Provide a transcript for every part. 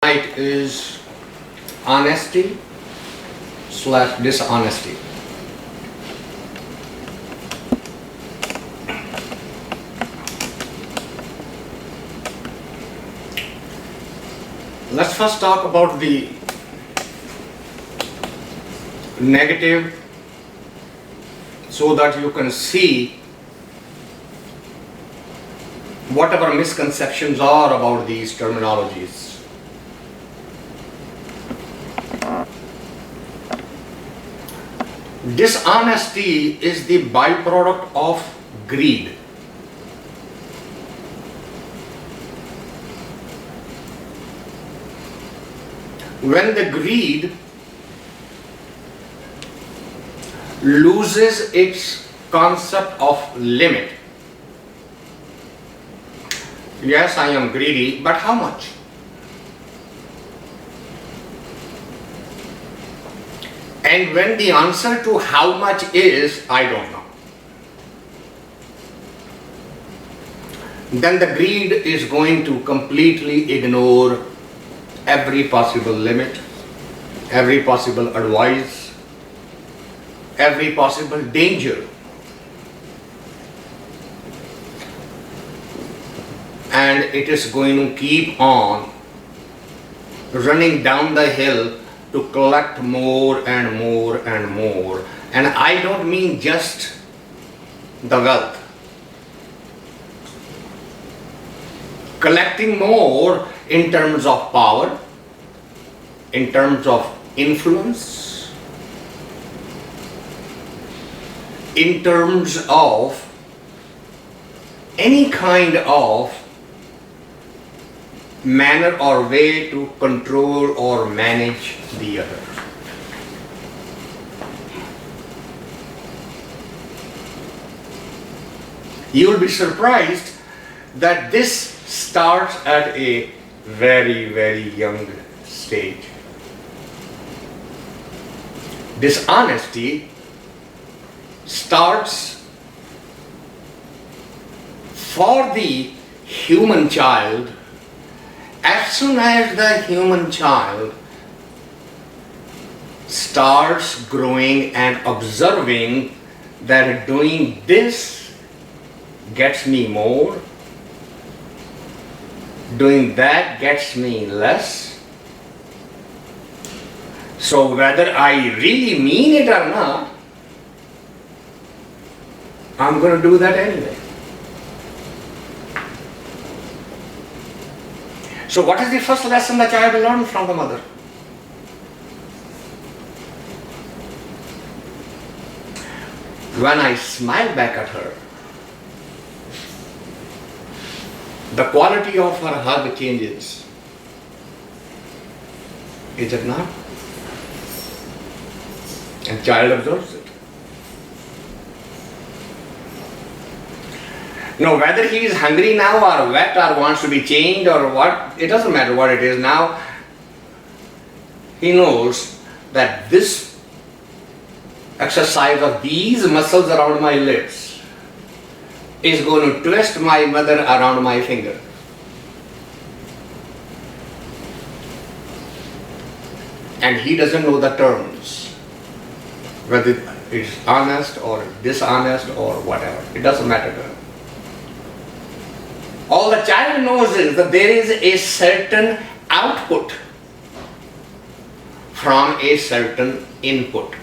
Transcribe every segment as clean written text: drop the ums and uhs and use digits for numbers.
Tonight is honesty slash dishonesty. Let's first talk about the negative so that you can see whatever misconceptions are about these terminologies. Dishonesty is the byproduct of greed. When the greed loses its concept of limit, yes, I am greedy, but how much? And when the answer to how much is, I don't know, then the greed is going to completely ignore every possible limit, every possible advice, every possible danger. And it is going to keep on running down the hill to collect more and more and more. And I don't mean just the wealth. Collecting more in terms of power, in terms of influence, in terms of any kind of manner or way to control or manage the other. You will be surprised that this starts at a very, very young stage. Dishonesty starts for the human child as soon as the human child starts growing and observing that doing this gets me more, doing that gets me less. So whether I really mean it or not, I'm going to do that anyway. So what is the first lesson the child will learn from the mother? When I smile back at her, the quality of her hug changes. Is it not? And child observes it. No, whether he is hungry now or wet or wants to be chained or what, it doesn't matter what it is now. He knows that this exercise of these muscles around my lips is going to twist my mother around my finger. And he doesn't know the terms, whether it's honest or dishonest or whatever. It doesn't matter to him. All the child knows is that there is a certain output from a certain input.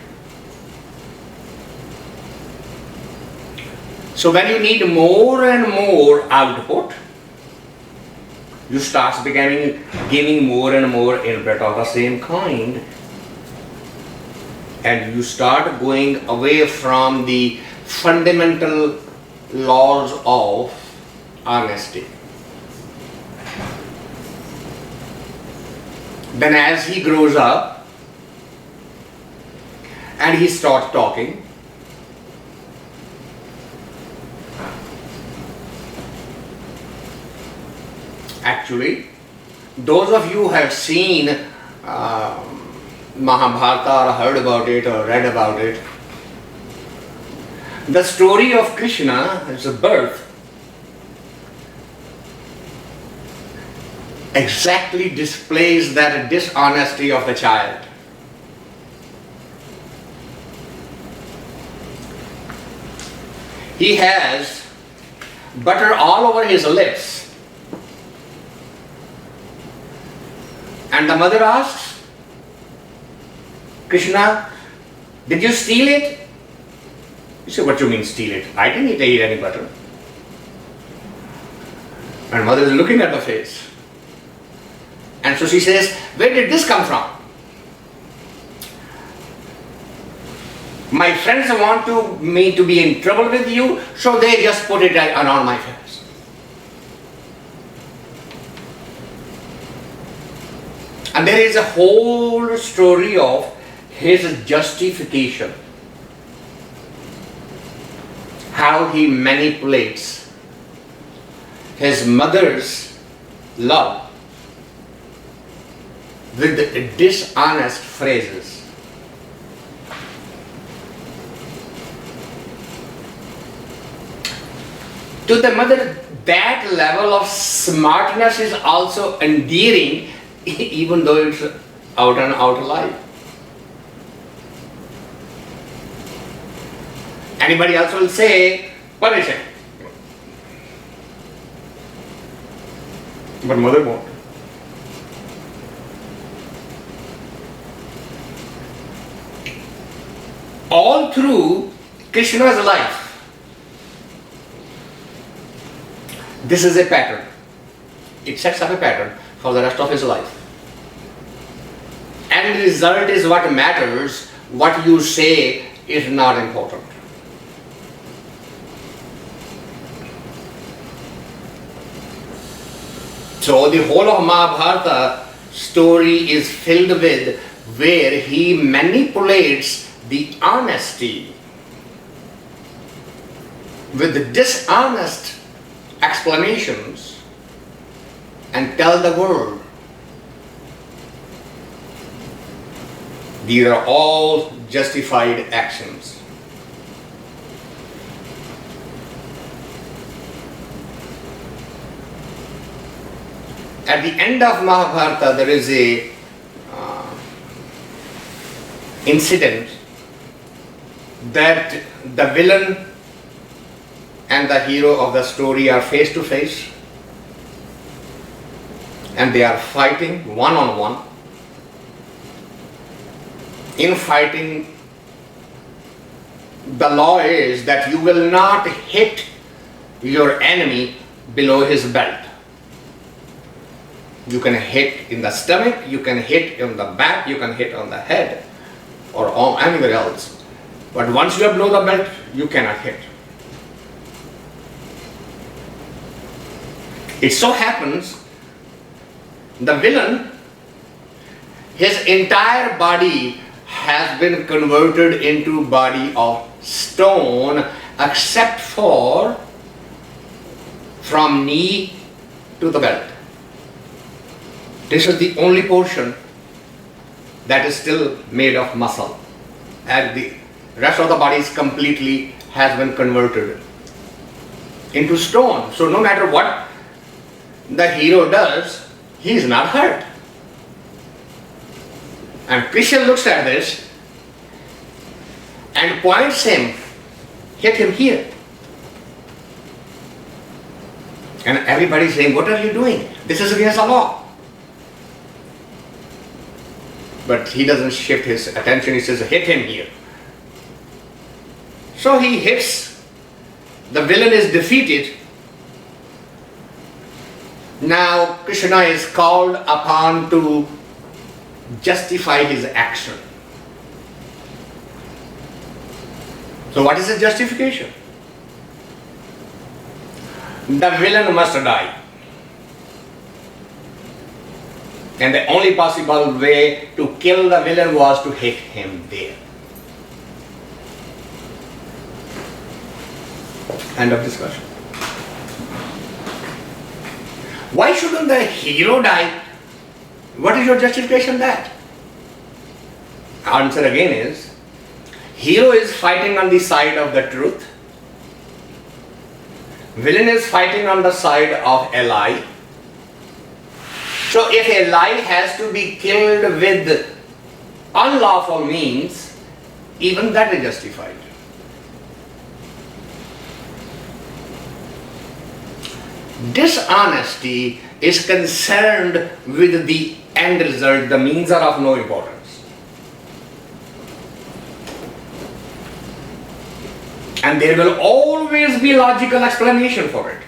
So when you need more and more output, you start giving more and more input of the same kind, and you start going away from the fundamental laws of honesty. Then as he grows up and he starts talking, actually, those of you who have seen Mahabharata or heard about it or read about it, the story of Krishna, his birth, exactly displays that dishonesty of the child. He has butter all over his lips. And the mother asks, Krishna, did you steal it? He said, what do you mean steal it? I didn't eat any butter. And mother is looking at the face. And so she says, where did this come from? My friends want me to be in trouble with you, so they just put it on my face. And there is a whole story of his justification. How he manipulates his mother's love with dishonest phrases. To the mother, that level of smartness is also endearing, even though it's out and out lie. Anybody else will say, punish him. But mother won't. All through Krishna's life, this is a pattern. It sets up a pattern for the rest of his life. And the result is what matters. What you say is not important. So the whole of Mahabharata story is filled with where he manipulates the honesty with the dishonest explanations and tell the world these are all justified actions. At the end of Mahabharata, there is a incident that the villain and the hero of the story are face to face, and they are fighting one on one. In fighting, the law is that you will not hit your enemy below his belt. You can hit in the stomach, you can hit in the back, you can hit on the head or on anywhere else. But once you are below the belt, you cannot hit. It so happens the villain, his entire body has been converted into body of stone except for from knee to the belt. This is the only portion that is still made of muscle, and the rest of the body is completely has been converted into stone. So no matter what the hero does, he is not hurt. And Krishna looks at this and points him, hit him here. And everybody is saying, what are you doing? This is against the law. But he doesn't shift his attention, he says, hit him here. So he hits, the villain is defeated. Now Krishna is called upon to justify his action. So what is his justification? The villain must die. And the only possible way to kill the villain was to hit him there. End of discussion. Why shouldn't the hero die? What is your justification that? Answer again is, hero is fighting on the side of the truth. Villain is fighting on the side of a lie. So if a lie has to be killed with unlawful means, even that is justified. Dishonesty is concerned with the end result. The means are of no importance. And there will always be logical explanation for it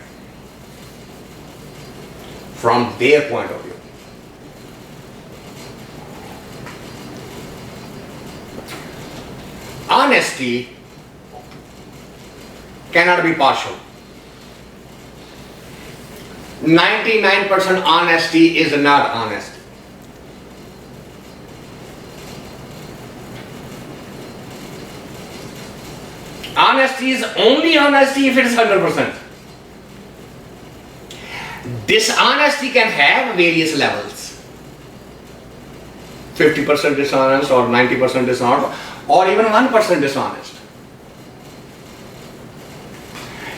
from their point of view. Honesty cannot be partial. 99% honesty is not honest. Honesty is only honesty if it is 100%. Dishonesty can have various levels. 50% dishonest or 90% dishonest or even 1% dishonest.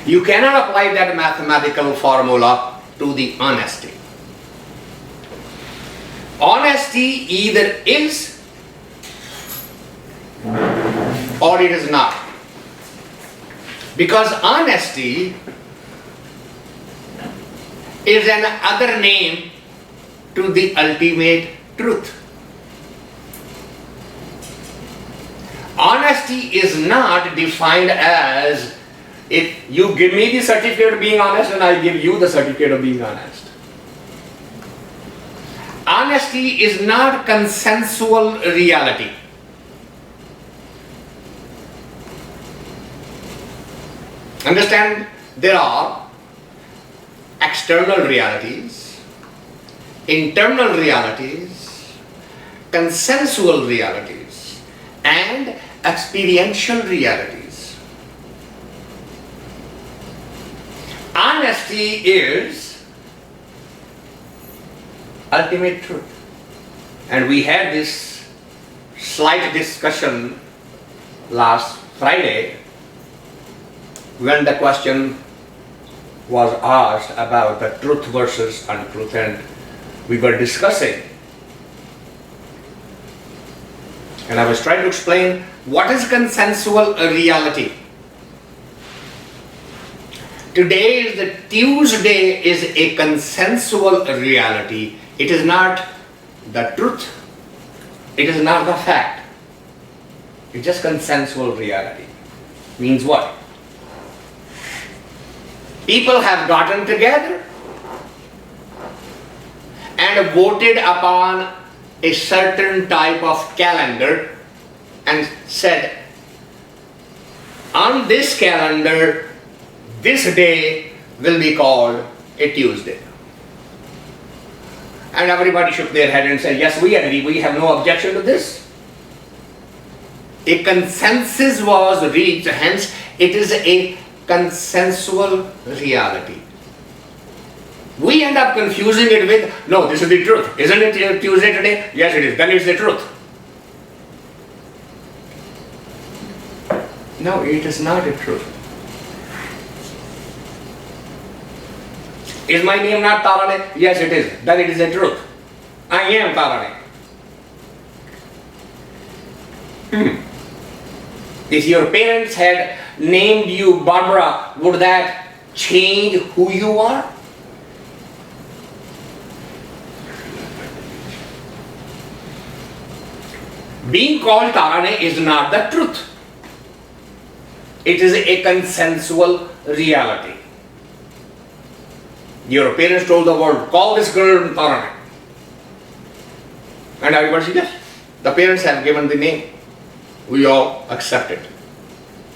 You cannot apply that mathematical formula to the honesty. Honesty either is or it is not. Because honesty is an other name to the ultimate truth. Honesty is not defined as if you give me the certificate of being honest and I give you the certificate of being honest. Honesty is not consensual reality. Understand, there are external realities, internal realities, consensual realities, and experiential realities. Honesty is ultimate truth. And we had this slight discussion last Friday when the question was asked about the truth versus untruth, and we were discussing, and I was trying to explain what is consensual reality. Today is the Tuesday is a consensual reality. It is not the truth. It is not the fact. It's just consensual reality. Means what? People have gotten together and voted upon a certain type of calendar and said, on this calendar, this day will be called a Tuesday. And everybody shook their head and said, yes, we agree, we have no objection to this. A consensus was reached, hence it is a consensual reality. We end up confusing it with, no, this is the truth. Isn't it Tuesday today? Yes, it is. Then it's the truth. No, it is not a truth. Is my name not Tarane? Yes, it is. Then it is a truth. I am Tarane. If your parents had named you Barbara, would that change who you are? Being called Tarane is not the truth. It is a consensual reality. Your parents told the world, call this girl Tarane. And everybody said, yes, the parents have given the name. We all accept it.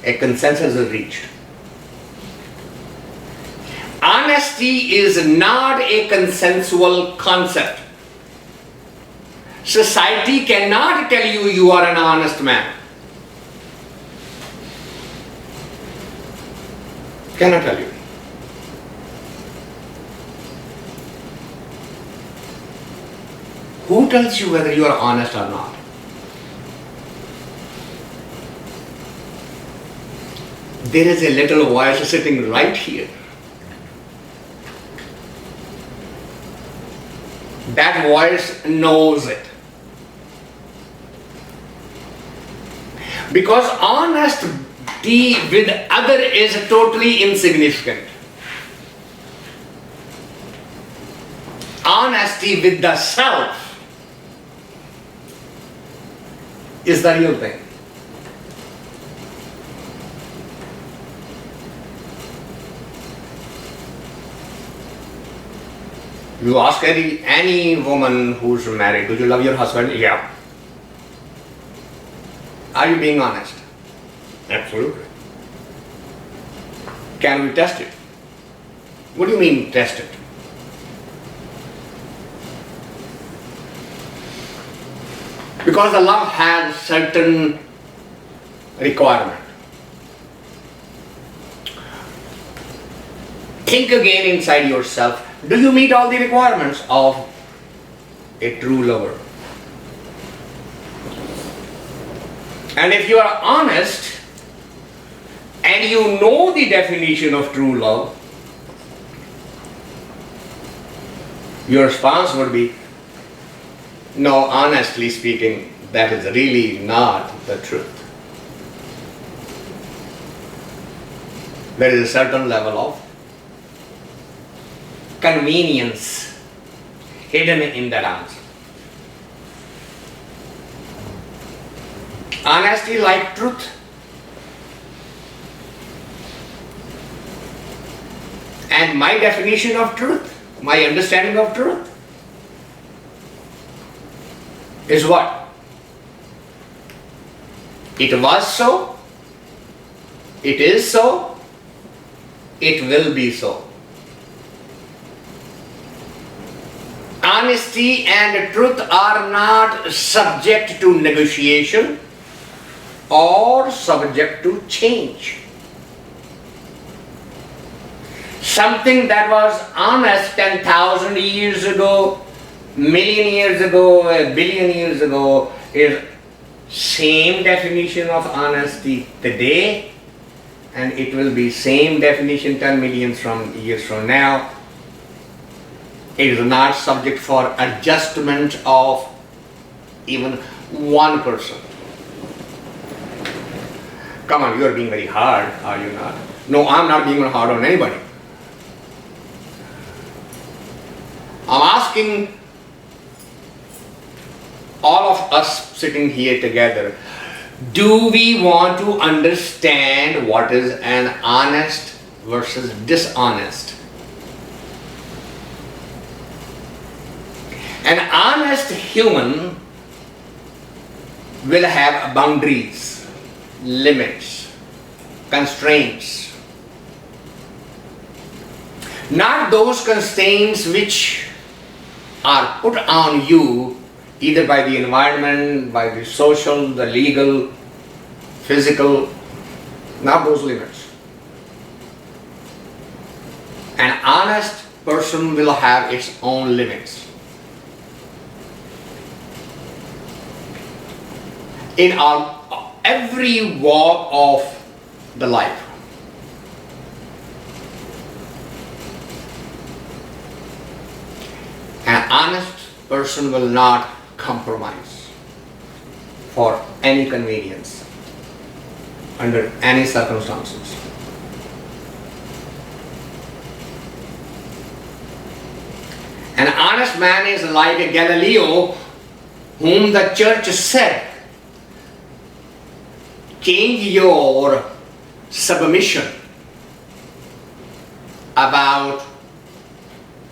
A consensus is reached. Honesty is not a consensual concept. Society cannot tell you you are an honest man. Cannot tell you. Who tells you whether you are honest or not? There is a little voice sitting right here. That voice knows it. Because honesty with other is totally insignificant. Honesty with the self is the real thing. You ask any woman who's married, do you love your husband? Yeah. Are you being honest? Absolutely. Can we test it? What do you mean test it? Because the love has certain requirement. Think again inside yourself. Do you meet all the requirements of a true lover? And if you are honest and you know the definition of true love, your response would be, no, honestly speaking, that is really not the truth. There is a certain level of convenience hidden in that answer. Honesty like truth. And my definition of truth, my understanding of truth is what? It was so, it is so, it will be so. Honesty and truth are not subject to negotiation or subject to change. Something that was honest 10,000 years ago, million years ago, a billion years ago is same definition of honesty today, and it will be same definition 10 million years from now. It is not subject for adjustment of even one person. Come on, you are being very hard, are you not? No, I'm not being hard on anybody. I'm asking all of us sitting here together, do we want to understand what is an honest versus dishonest? An honest human will have boundaries, limits, constraints. Not those constraints which are put on you either by the environment, by the social, the legal, physical, not those limits. An honest person will have its own limits. In every walk of the life. An honest person will not compromise for any convenience under any circumstances. An honest man is like a Galileo whom the church said, change your submission about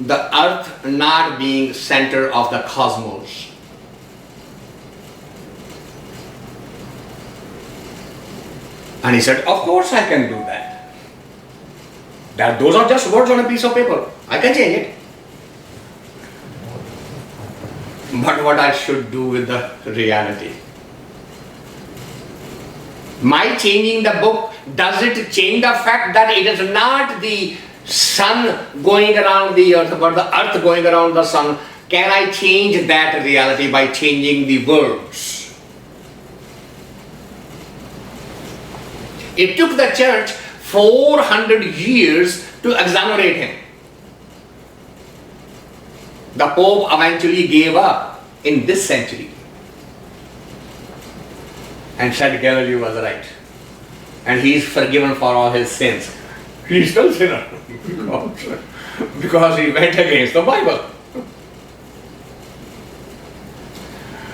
the earth not being center of the cosmos. And he said, of course I can do that. Those are just words on a piece of paper. I can change it. But what I should do with the reality? My changing the book, does it change the fact that it is not the sun going around the earth, but the earth going around the sun? Can I change that reality by changing the words? It took the church 400 years to exonerate him. The Pope eventually gave up in this century and said Galileo was right. And he is forgiven for all his sins. He is still sinner because he went against the Bible.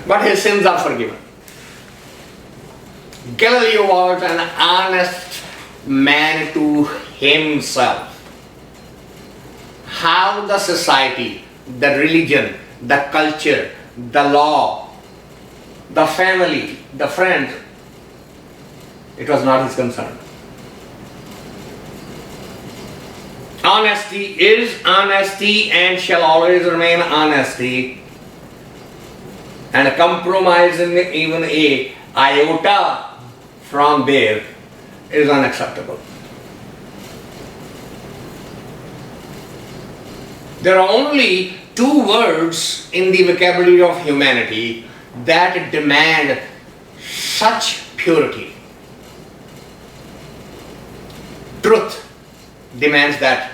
But his sins are forgiven. Galileo was an honest man to himself. How the society, the religion, the culture, the law, the family, the friends, it was not his concern. Honesty is honesty and shall always remain honesty. And compromising even a iota from there is unacceptable. There are only two words in the vocabulary of humanity that demand such purity. Truth demands that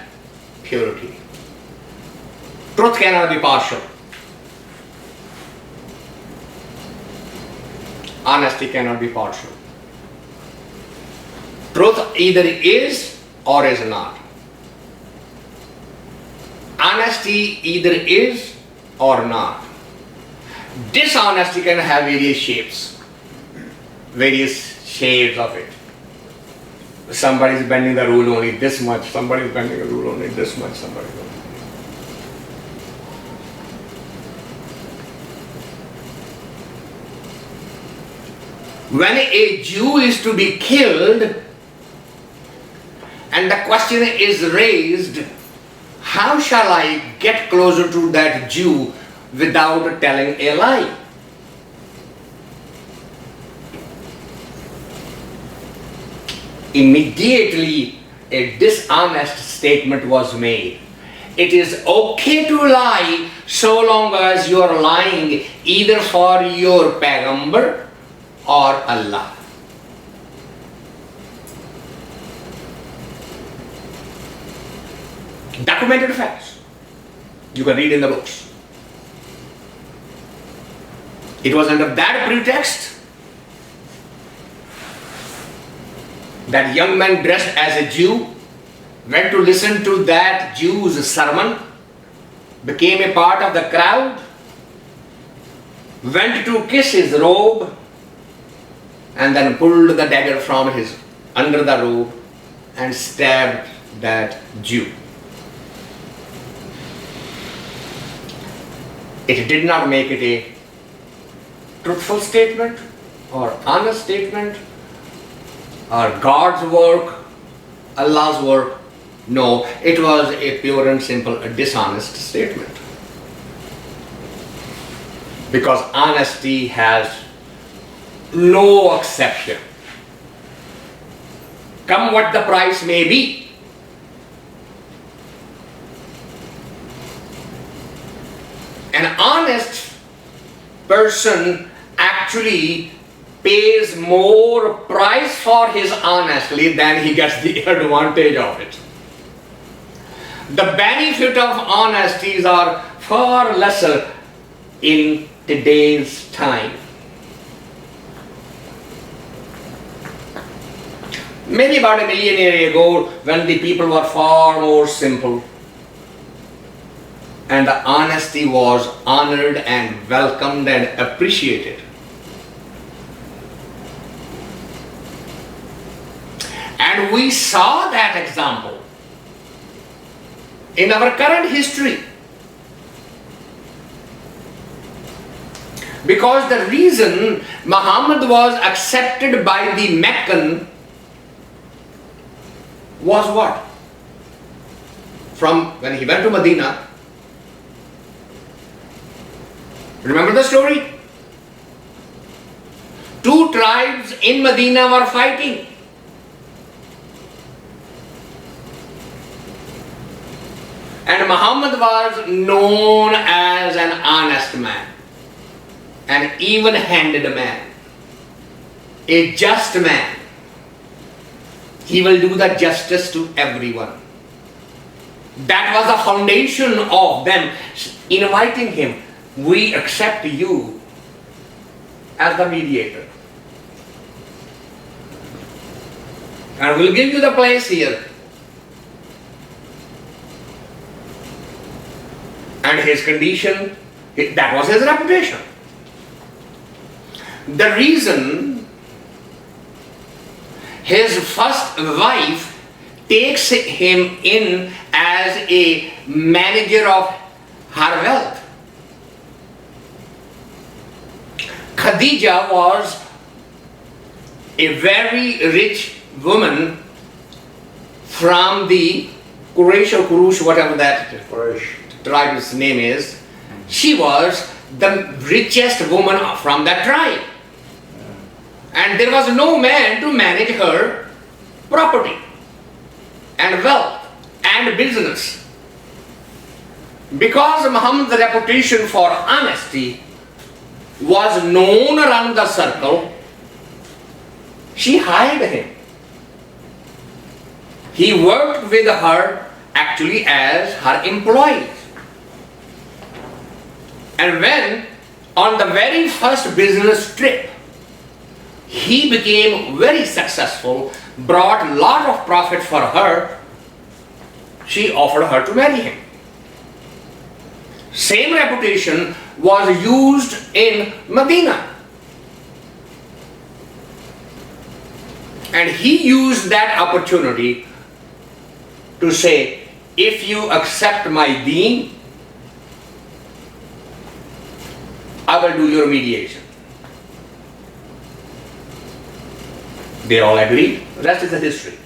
purity. Truth cannot be partial. Honesty cannot be partial. Truth either is or is not. Honesty either is or not. Dishonesty can have various shapes, various shades of it. Somebody is bending the rule only this much, somebody is bending the rule only this much, somebody is only. When a Jew is to be killed and the question is raised, how shall I get closer to that Jew without telling a lie? Immediately a dishonest statement was made. It is okay to lie so long as you are lying either for your Paygambur or Allah. Documented facts. You can read in the books. It was under that pretext that young man dressed as a Jew went to listen to that Jew's sermon, became a part of the crowd, went to kiss his robe, and then pulled the dagger from his under the robe and stabbed that Jew. It did not make it a truthful statement or honest statement or God's work, Allah's work. No, it was a pure and simple dishonest statement. Because honesty has no exception. Come what the price may be. An honest person actually pays more price for his honesty than he gets the advantage of it. The benefit of honesties are far lesser in today's time. Maybe about a million years ago, when the people were far more simple and the honesty was honored and welcomed and appreciated. And we saw that example in our current history. Because the reason Muhammad was accepted by the Meccan was what? From when he went to Medina, remember the story? Two tribes in Medina were fighting. And Muhammad was known as an honest man, an even-handed man, a just man. He will do the justice to everyone. That was the foundation of them inviting him. We accept you as the mediator. And we'll give you the place here. And his condition, that was his reputation. The reason his first wife takes him in as a manager of her wealth. Khadija was a very rich woman from the Quraysh or Kurush, whatever that tribe's name is. She was the richest woman from that tribe. And there was no man to manage her property and wealth and business. Because Muhammad's reputation for honesty was known around the circle, she hired him. He worked with her actually as her employee. And when on the very first business trip, he became very successful, brought a lot of profit for her, she offered her to marry him. Same reputation was used in Medina. And he used that opportunity to say, if you accept my deen, I will do your mediation. They all agreed. The rest is the history.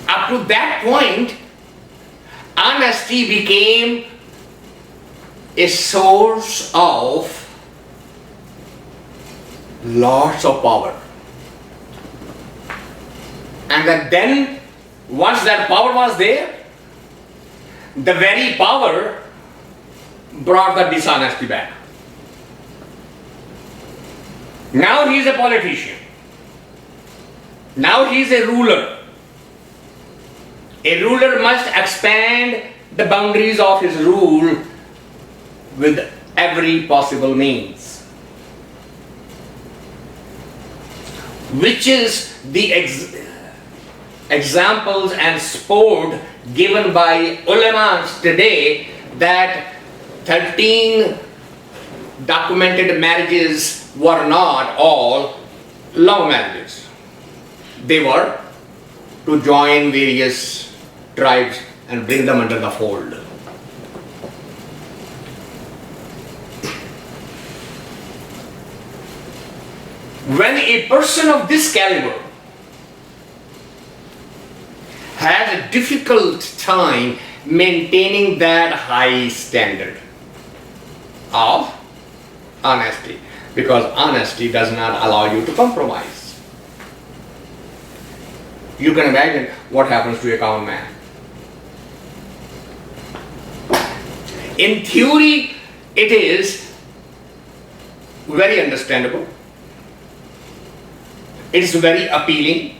Up to that point, honesty became a source of lots of power. And then, once that power was there, the very power brought the dishonesty back. Now he is a politician. Now he is a ruler. A ruler must expand the boundaries of his rule with every possible means. Which is the examples and sport given by ulamas today, that 13 documented marriages were not all love marriages. They were to join various tribes and bring them under the fold. When a person of this caliber has a difficult time maintaining that high standard of honesty, because honesty does not allow you to compromise. You can imagine what happens to a common man. In theory, it is very understandable. It is very appealing.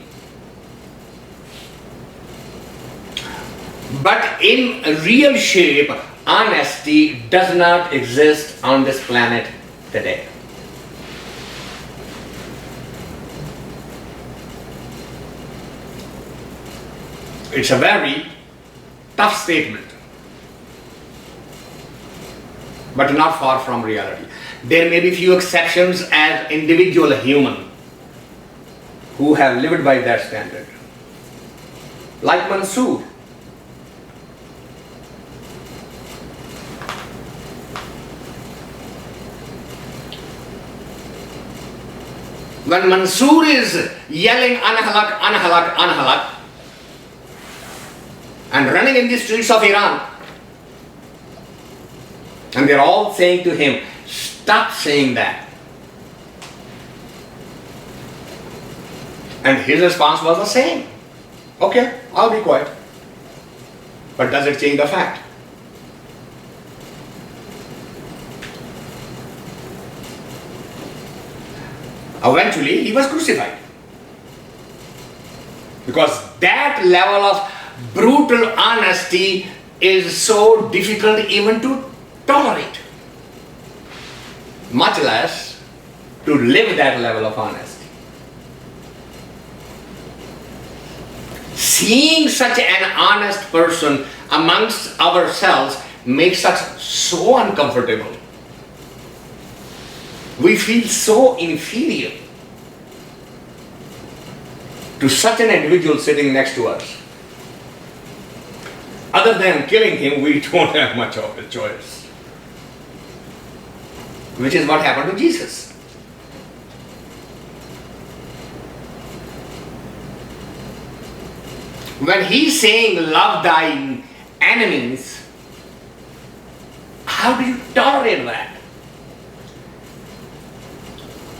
But in real shape, honesty does not exist on this planet today. It's a very tough statement, but not far from reality. There may be few exceptions as individual human who have lived by that standard. Like Mansoor. When Mansoor is yelling Anhalak, Anhalak, Anhalak, and running in the streets of Iran, and they're all saying to him, stop saying that. And his response was the same. Okay, I'll be quiet. But does it change the fact? Eventually, he was crucified. Because that level of brutal honesty is so difficult even to tolerate, much less to live that level of honesty. Seeing such an honest person amongst ourselves makes us so uncomfortable. We feel so inferior to such an individual sitting next to us. Other than killing him, we don't have much of a choice. Which is what happened to Jesus. When he's saying, love thy enemies, how do you tolerate that?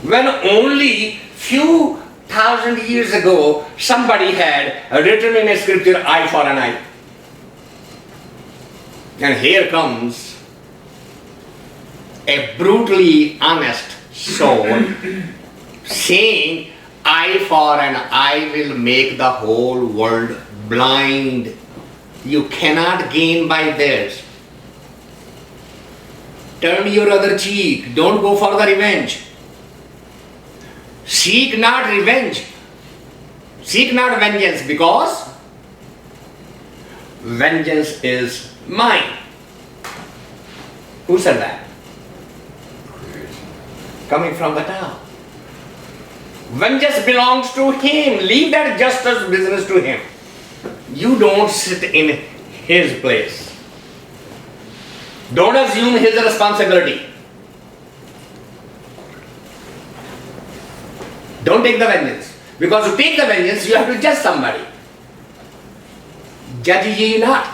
When only few thousand years ago somebody had written in a scripture, eye for an eye. And here comes a brutally honest soul saying, eye for an eye will make the whole world blind. You cannot gain by this. Turn your other cheek. Don't go for the revenge. Seek not revenge. Seek not vengeance, because vengeance is mine. Who said that? Coming from the top. Vengeance belongs to him. Leave that justice business to him. You don't sit in his place. Don't assume his responsibility. Don't take the vengeance. Because to take the vengeance, you have to judge somebody. Judge ye not.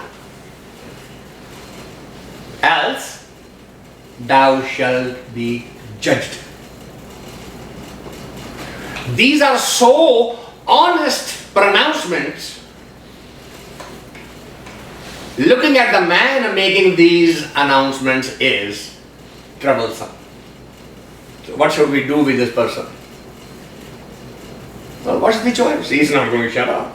Else thou shalt be judged. These are so honest pronouncements. Looking at the man making these announcements is troublesome. So what should we do with this person? Well, what's the choice? He's not going to shut up.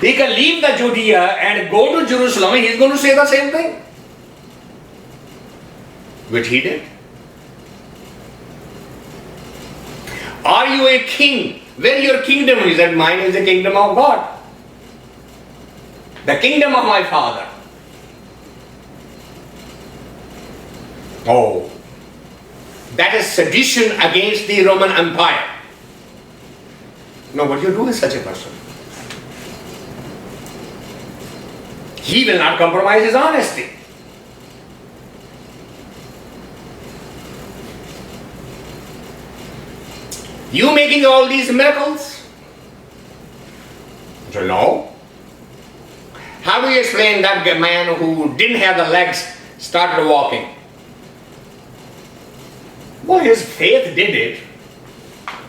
He can leave the Judea and go to Jerusalem. He's going to say the same thing, which he did. Are you a king? Where your kingdom is, and mine is the kingdom of God, the kingdom of my Father. Oh, that is sedition against the Roman Empire. Now, what do you do with such a person? He will not compromise his honesty. You making all these miracles? So no. How do you explain that man who didn't have the legs started walking? Well, his faith did it.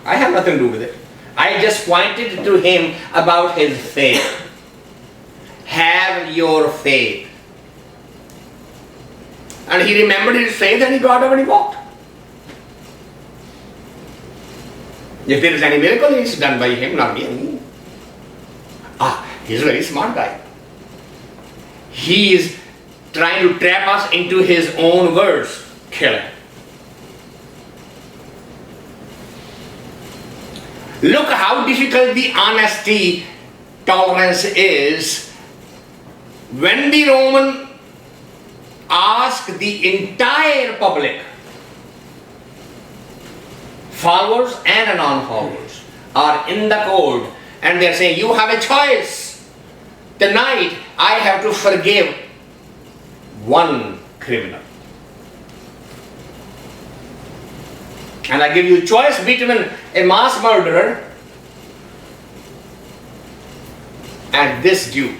I have nothing to do with it. I just pointed to him about his faith. Have your faith. And he remembered his faith and he got up and he walked. If there is any miracle, it's done by him, not me. He's a very smart guy. He is trying to trap us into his own words. Kill him. Look how difficult the honesty tolerance is. When the Roman asked the entire public, followers and non-followers, are in the court, and they're saying, you have a choice. Tonight, I have to forgive one criminal. And I give you a choice between a mass murderer and this Jew.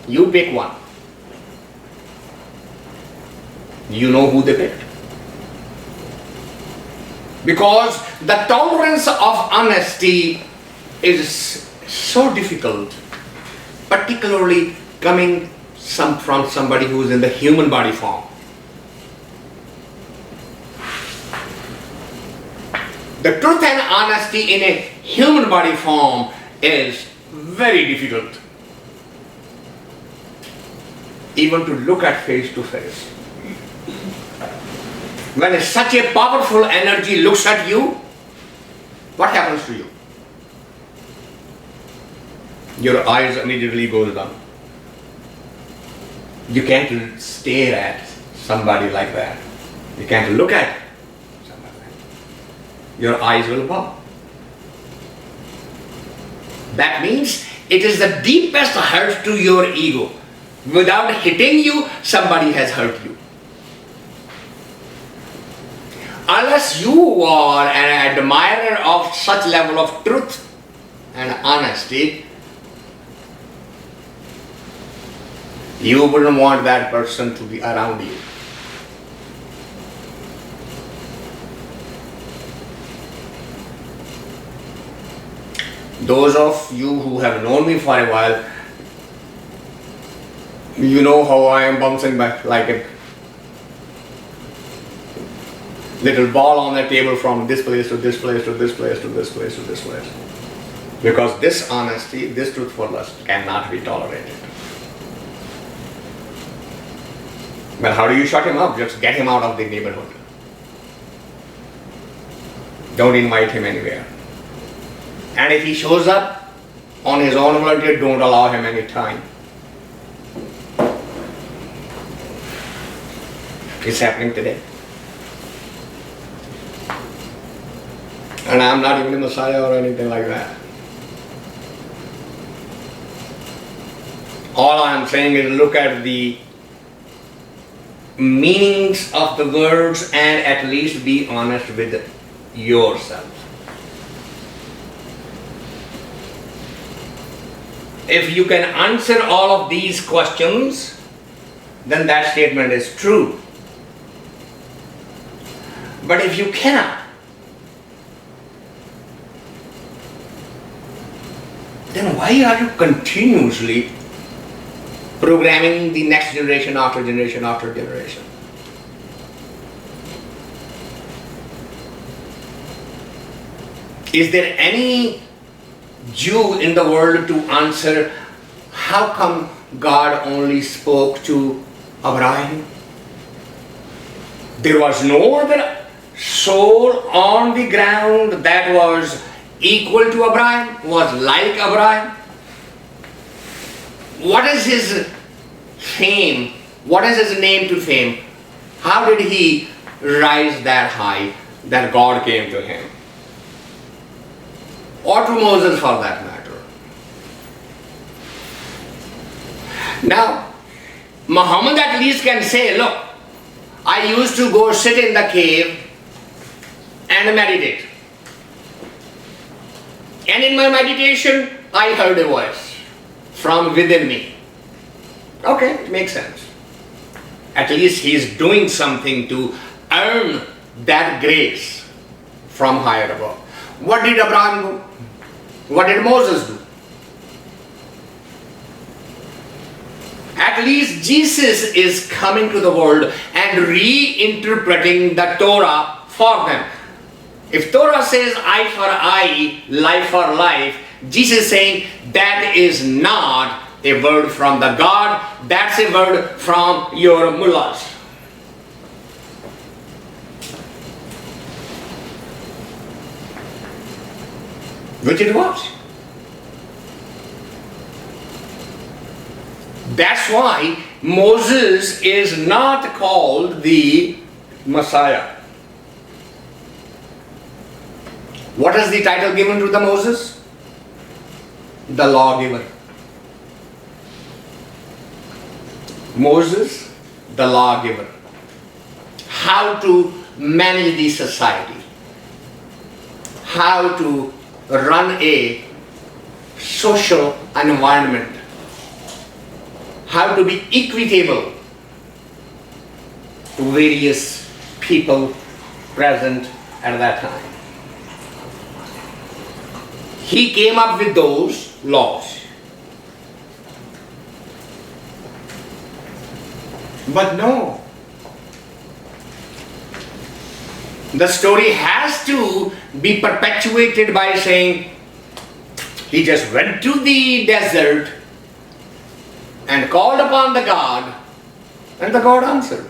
You pick one. You know who they picked. Because the tolerance of honesty is so difficult, particularly coming from somebody who is in the human body form. The truth and honesty in a human body form is very difficult. Even to look at face to face. When such a powerful energy looks at you, what happens to you? Your eyes immediately goes down. You can't stare at somebody like that. You can't look at somebody like that. Your eyes will pop. That means it is the deepest hurt to your ego. Without hitting you, somebody has hurt you. Unless you are an admirer of such level of truth and honesty, you wouldn't want that person to be around you. Those of you who have known me for a while, you know how I am bouncing back like a little ball on the table from this place to this place to this place to this place to this place. Because this honesty, this truthfulness cannot be tolerated. Well, how do you shut him up? Just get him out of the neighborhood. Don't invite him anywhere. And if he shows up on his own volunteer, don't allow him any time. It's happening today. And I'm not even a Messiah or anything like that. All I'm saying is look at the meanings of the words and at least be honest with yourself. If you can answer all of these questions, then that statement is true. But if you cannot, then why are you continuously programming the next generation after generation after generation? Is there any Jew in the world to answer how come God only spoke to Abraham? There was no other soul on the ground that was equal to Abraham, was like Abraham. What is his fame? What is his name to fame? How did he rise that high that God came to him? Or to Moses for that matter. Now, Muhammad at least can say, look, I used to go sit in the cave and meditate. And in my meditation, I heard a voice from within me. Okay, it makes sense. At least he is doing something to earn that grace from higher above. What did Abraham do? What did Moses do? At least Jesus is coming to the world and reinterpreting the Torah for them. If Torah says eye for eye, life for life, Jesus is saying that is not a word from the God, that's a word from your mullahs. Which it was. That's why Moses is not called the Messiah. What is the title given to the Moses? The lawgiver. Moses, the lawgiver. How to manage the society. How to run a social environment. How to be equitable to various people present at that time. He came up with those laws. But no. The story has to be perpetuated by saying he just went to the desert and called upon the God, and the God answered.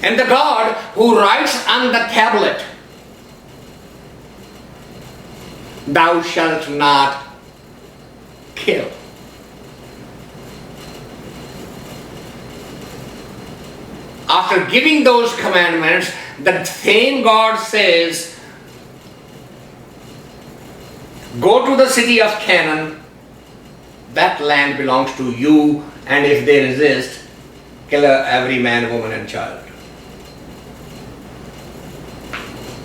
And the God who writes on the tablet, thou shalt not kill. After giving those commandments, the same God says, go to the city of Canaan, that land belongs to you, and if they resist, kill every man, woman and child.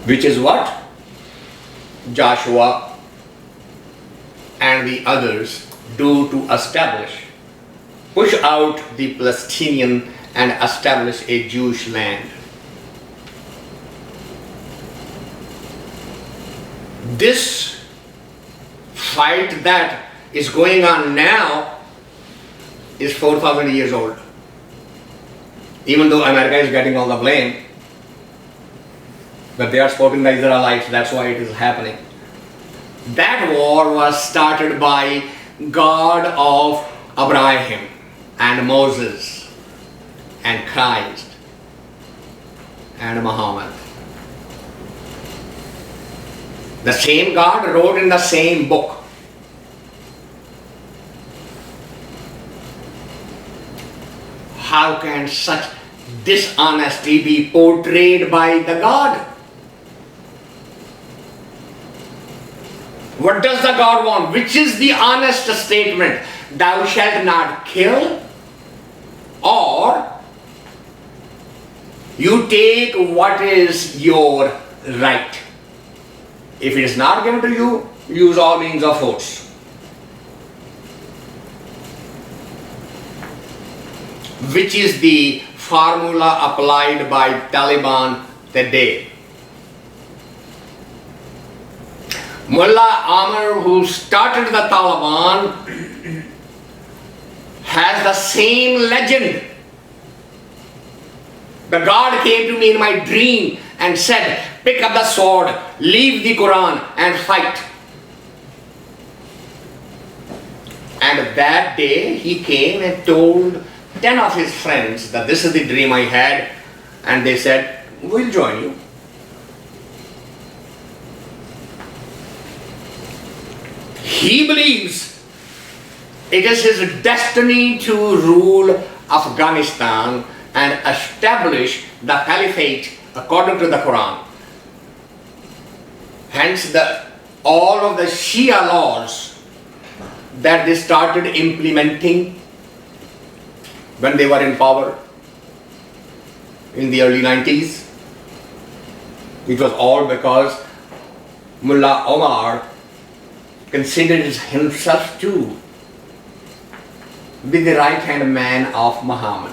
Which is what Joshua and the others do to push out the Palestinian and establish a Jewish land. This fight that is going on now is 4,000 years old. Even though America is getting all the blame, but they are supporting the Israelites, that's why it is happening. That war was started by God of Abraham and Moses and Christ and Muhammad. The same God wrote in the same book. How can such dishonesty be portrayed by the God? What does the God want? Which is the honest statement? Thou shalt not kill, or you take what is your right. If it is not given to you, use all means of force. Which is the formula applied by Taliban today. Mullah Amr, who started the Taliban, has the same legend. The God came to me in my dream and said, pick up the sword, leave the Quran and fight. And that day he came and told 10 of his friends that this is the dream I had, and they said, we'll join you. He believes it is his destiny to rule Afghanistan and establish the caliphate according to the Quran. Hence all of the Shia laws that they started implementing when they were in power in the early 90s. It was all because Mullah Omar considered himself to be the right-hand man of Muhammad.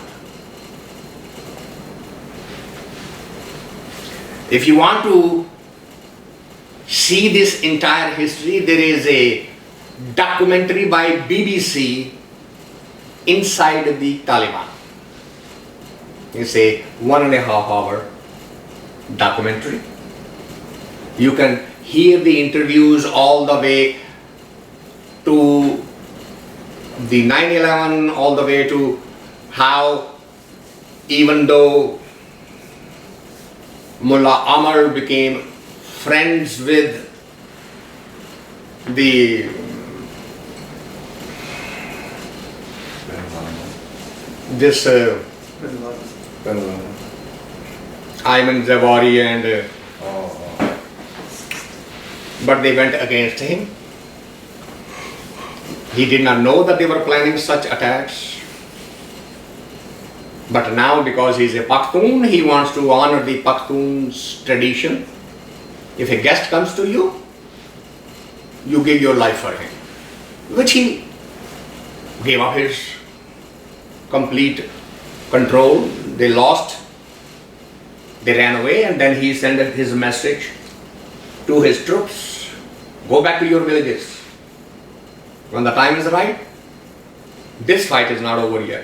If you want to see this entire history, there is a documentary by BBC, Inside the Taliban. It's a 1.5 hour documentary. You can hear the interviews all the way to the 9/11, all the way to how, even though Mullah Amr became friends with the Ayman Zawahiri and but they went against him. He did not know that they were planning such attacks. But now, because he is a Pashtun, he wants to honor the Pashtun's tradition. If a guest comes to you, you give your life for him. Which he gave up his complete control. They lost. They ran away, and then he sent his message to his troops. Go back to your villages. When the time is right, this fight is not over yet.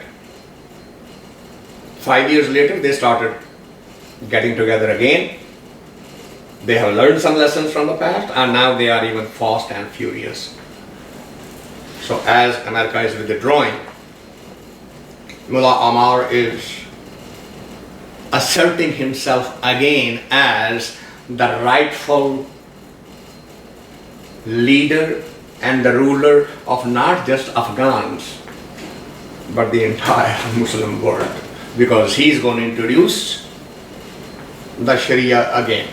5 years later, they started getting together again. They have learned some lessons from the past, and now they are even fast and furious. So as America is withdrawing, Mullah Omar is asserting himself again as the rightful leader and the ruler of not just Afghans, but the entire Muslim world, because he is going to introduce the Sharia again.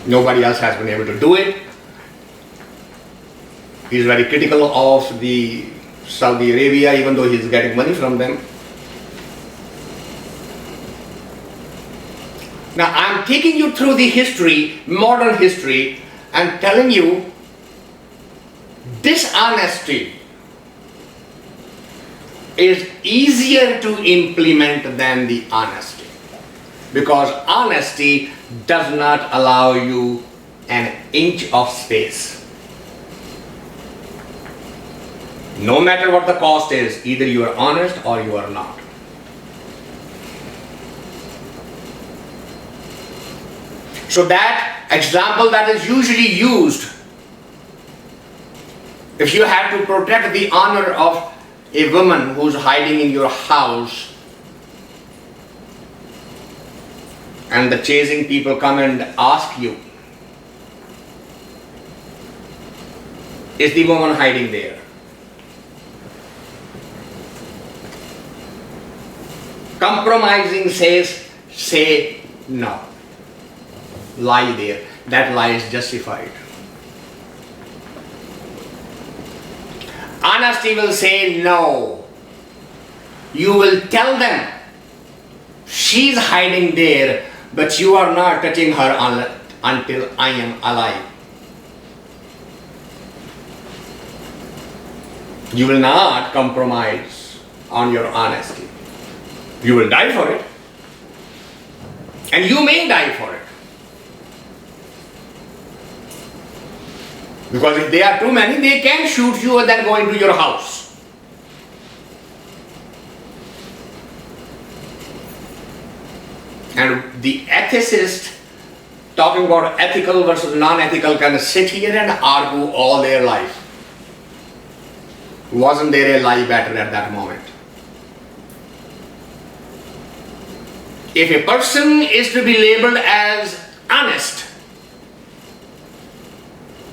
Nobody else has been able to do it. He is very critical of the Saudi Arabia, even though he is getting money from them. Now I am taking you through the history, modern history, and telling you dishonesty is easier to implement than the honesty, because honesty does not allow you an inch of space. No matter what the cost is, either you are honest or you are not. So that example that is usually used, if you have to protect the honor of a woman who's hiding in your house, and the chasing people come and ask you, is the woman hiding there? Compromising says, say no. Lie there. That lie is justified. Honesty will say no. You will tell them, she's hiding there, but you are not touching her until I am alive. You will not compromise on your honesty. You will die for it. And you may die for it. Because if they are too many, they can shoot you and then go into your house. And the ethicist, talking about ethical versus non-ethical, can sit here and argue all their life. Wasn't there a lie better at that moment? If a person is to be labeled as honest,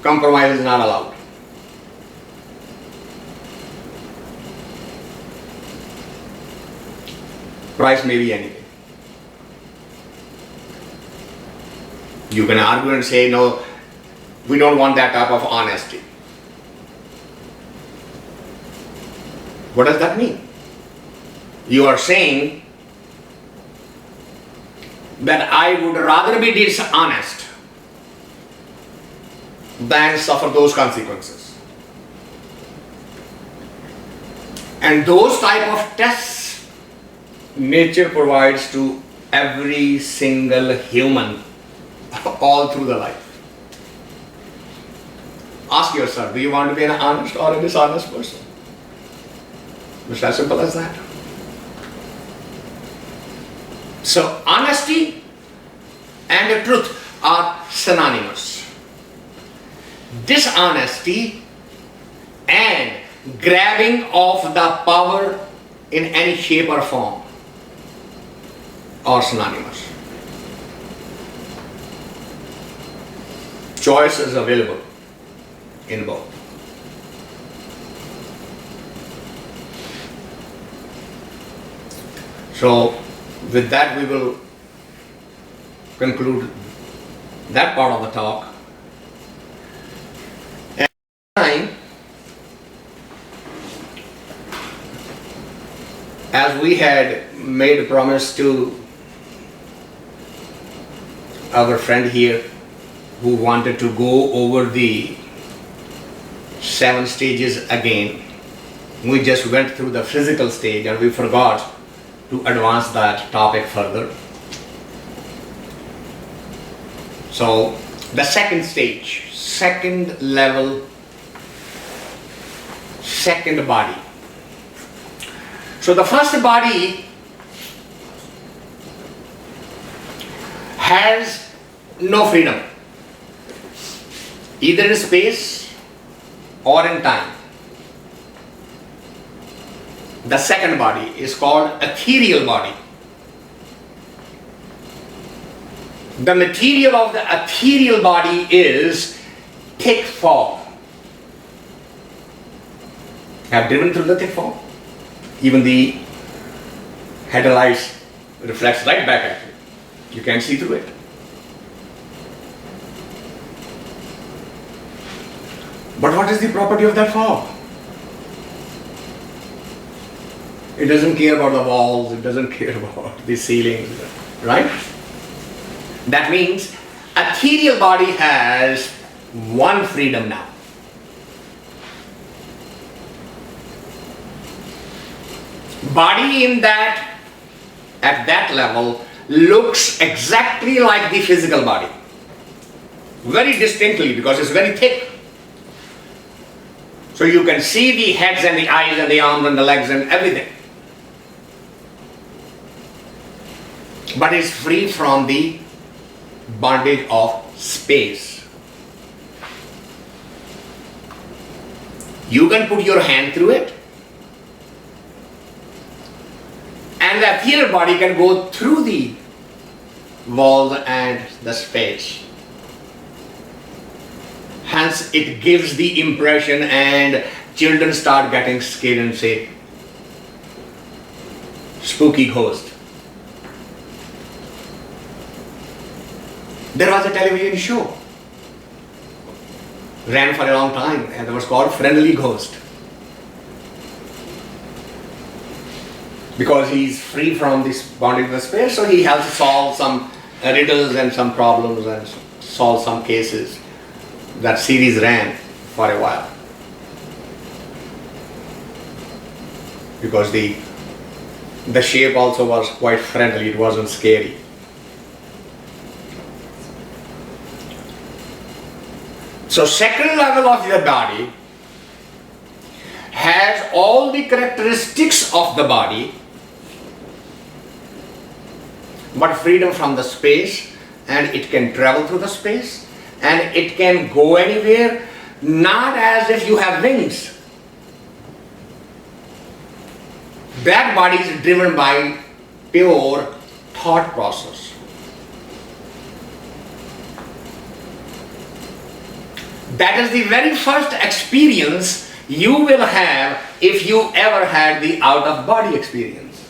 compromise is not allowed. Price may be anything. You can argue and say, no, we don't want that type of honesty. What does that mean? You are saying that I would rather be dishonest than suffer those consequences. And those type of tests nature provides to every single human all through the life. Ask yourself, do you want to be an honest or a dishonest person? It's as simple as that. So honesty and the truth are synonymous. Dishonesty and grabbing of the power in any shape or form are synonymous. Choice is available in both. So with that we will conclude that part of the talk. And time, as we had made a promise to our friend here who wanted to go over the 7 stages again, we just went through the physical stage and we forgot to advance that topic further. So the second stage, second level, second body. So the first body has no freedom, either in space or in time. The second body is called ethereal body. The material of the ethereal body is thick fog. Have driven through the thick fog? Even the headlights reflects right back at you. You can't see through it. But what is the property of that fog? It doesn't care about the walls, it doesn't care about the ceilings, right? That means ethereal body has one freedom now. Body in that, at that level, looks exactly like the physical body. Very distinctly, because it's very thick. So you can see the heads and the eyes and the arms and the legs and everything. But it's free from the bondage of space. You can put your hand through it, and the ethereal body can go through the walls and the space. Hence it gives the impression, and children start getting scared and say, spooky ghost. There was a television show, ran for a long time, and it was called Friendly Ghost. Because he's free from this bondage of space, so he helps solve some riddles and some problems and solve some cases. That series ran for a while. Because the shape also was quite friendly, it wasn't scary. So second level of the body has all the characteristics of the body, but freedom from the space, and it can travel through the space, and it can go anywhere, not as if you have wings. That body is driven by pure thought process. That is the very first experience you will have if you ever had the out-of-body experience.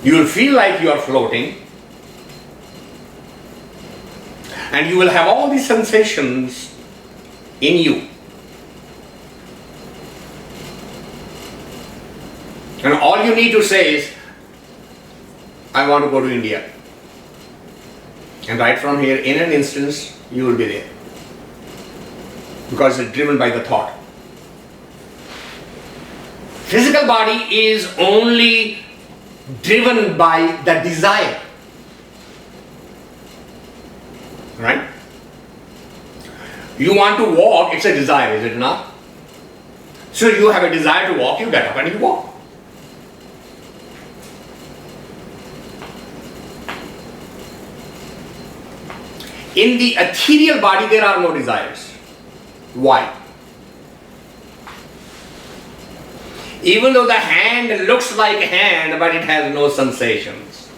You will feel like you are floating, and you will have all these sensations in you. And all you need to say is, I want to go to India. And right from here, in an instance, you will be there. Because it's driven by the thought. Physical body is only driven by the desire. Right? You want to walk, it's a desire, is it not? So you have a desire to walk, you get up and you walk. In the ethereal body, there are no desires. Why? Even though the hand looks like a hand, but it has no sensations.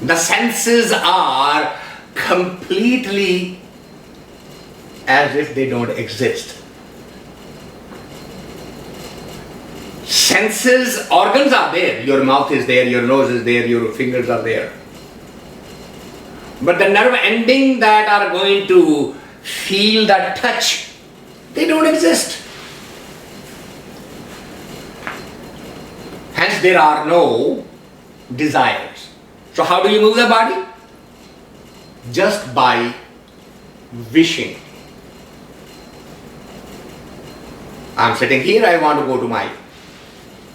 The senses are completely as if they don't exist. Senses, organs are there. Your mouth is there, your nose is there, your fingers are there. But the nerve ending that are going to feel that touch, they don't exist. Hence there are no desires. So how do you move the body? Just by wishing. I'm sitting here, I want to go to my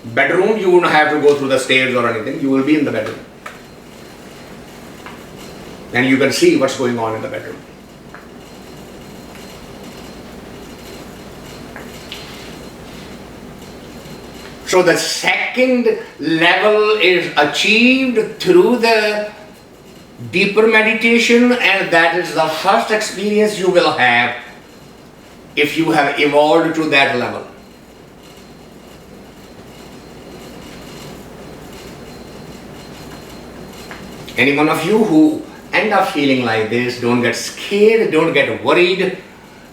bedroom. You won't have to go through the stairs or anything. You will be in the bedroom. And you can see what's going on in the bedroom. So the second level is achieved through the deeper meditation, and that is the first experience you will have if you have evolved to that level. Any one of you who end up feeling like this, don't get scared, don't get worried,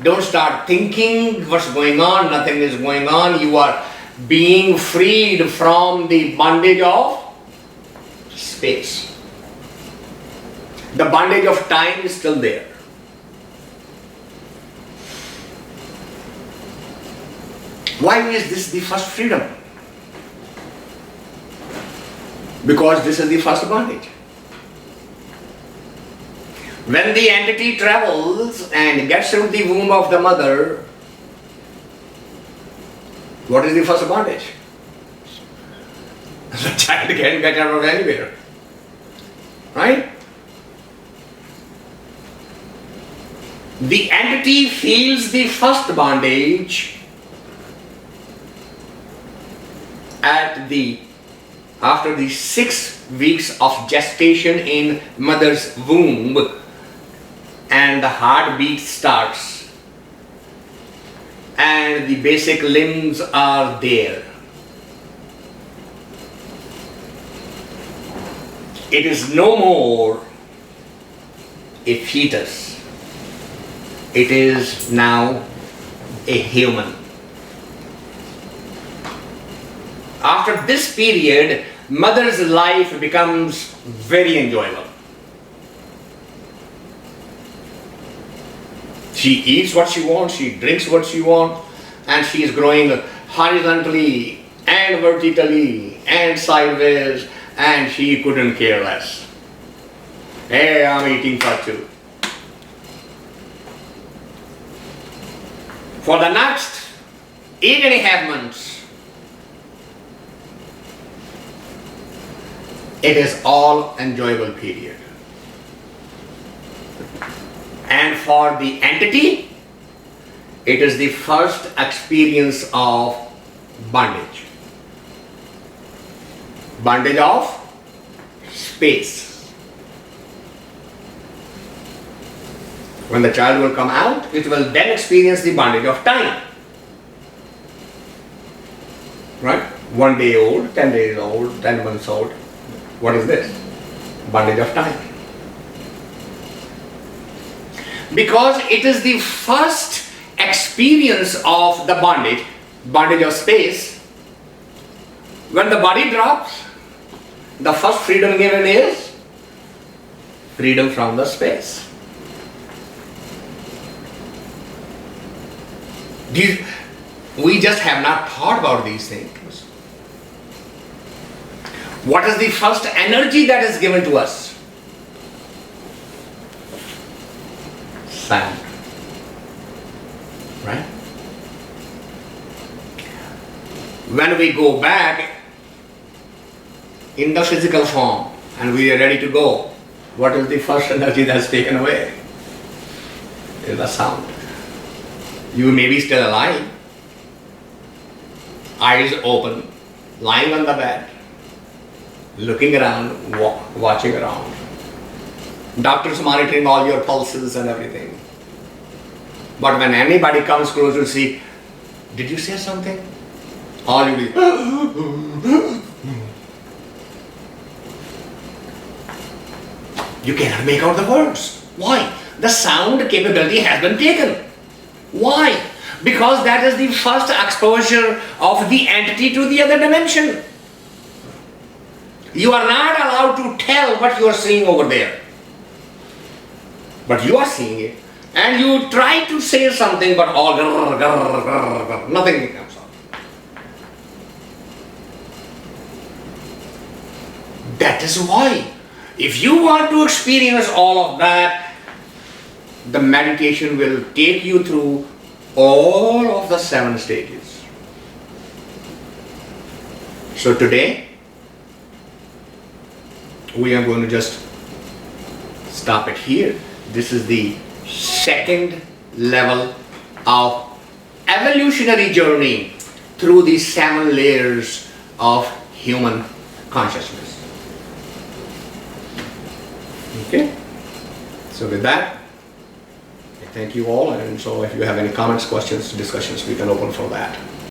don't start thinking what's going on, nothing is going on. You are being freed from the bondage of space. The bondage of time is still there. Why is this the first freedom? Because this is the first bondage. When the entity travels and gets into the womb of the mother, what is the first bondage? The child can't get out of anywhere. Right? The entity feels the first bondage after the 6 weeks of gestation in mother's womb, and the heartbeat starts and the basic limbs are there. It is no more a fetus. It is now a human. After this period, mother's life becomes very enjoyable. She eats what she wants, she drinks what she wants, and she is growing horizontally and vertically and sideways, and she couldn't care less. Hey, I'm eating for two. For the next 8.5 months, it is all enjoyable period. And for the entity, it is the first experience of bondage. Bondage of space. When the child will come out, it will then experience the bondage of time. Right? 1 day old, 10 days old, 10 months old. What is this? Bondage of time. Because it is the first experience of the bondage of space. When the body drops, the first freedom given is freedom from the space. We just have not thought about these things. What is the first energy that is given to us? Sound. Right? When we go back in the physical form and we are ready to go, what is the first energy that's taken away? It is the sound. You may be still alive, eyes open, lying on the bed, looking around, watching around. Doctors monitoring all your pulses and everything. But when anybody comes close to see, did you say something? All you do. You cannot make out the words. Why? The sound capability has been taken. Why? Because that is the first exposure of the entity to the other dimension. You are not allowed to tell what you are seeing over there. But you are seeing it. And you try to say something, but all nothing comes out. That is why, if you want to experience all of that, the meditation will take you through all of the 7 stages. So today, we are going to just stop it here. This is the second level of evolutionary journey through these 7 layers of human consciousness. Okay? So with that, I thank you all, and so if you have any comments, questions, discussions, we can open for that.